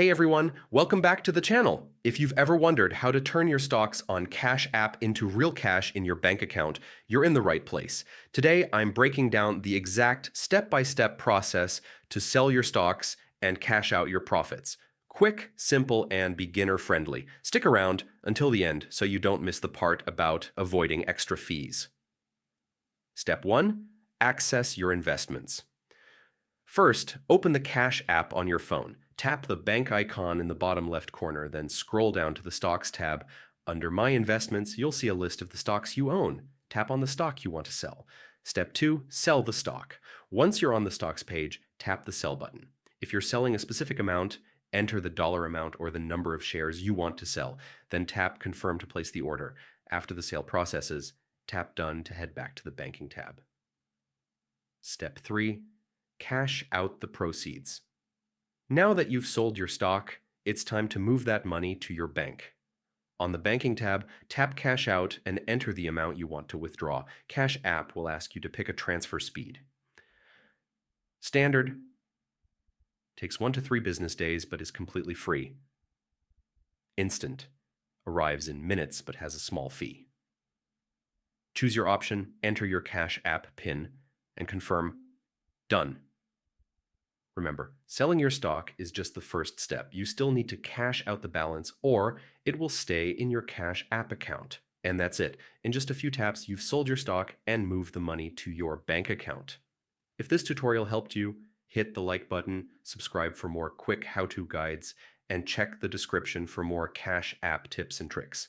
Hey everyone, welcome back to the channel. If you've ever wondered how to turn your stocks on Cash App into real cash in your bank account, you're in the right place. Today, I'm breaking down the exact step-by-step process to sell your stocks and cash out your profits. Quick, simple, and beginner-friendly. Stick around until the end so you don't miss the part about avoiding extra fees. Step 1. Access your investments. First, open the Cash app on your phone. Tap the bank icon in the bottom left corner, then scroll down to the Stocks tab. Under My Investments, you'll see a list of the stocks you own. Tap on the stock you want to sell. Step 2. Sell the stock. Once you're on the stocks page, tap the Sell button. If you're selling a specific amount, enter the dollar amount or the number of shares you want to sell. Then tap Confirm to place the order. After the sale processes, tap Done to head back to the Banking tab. Step 3. Cash out the proceeds. Now that you've sold your stock, it's time to move that money to your bank. On the Banking tab, tap Cash Out and enter the amount you want to withdraw. Cash App will ask you to pick a transfer speed. Standard. Takes 1 to 3 business days but is completely free. Instant. Arrives in minutes but has a small fee. Choose your option, enter your Cash App PIN, and confirm. Done. Remember, selling your stock is just the first step. You still need to cash out the balance or it will stay in your Cash App account. And that's it. In just a few taps, you've sold your stock and moved the money to your bank account. If this tutorial helped you, hit the like button, subscribe for more quick how-to guides, and check the description for more Cash App tips and tricks.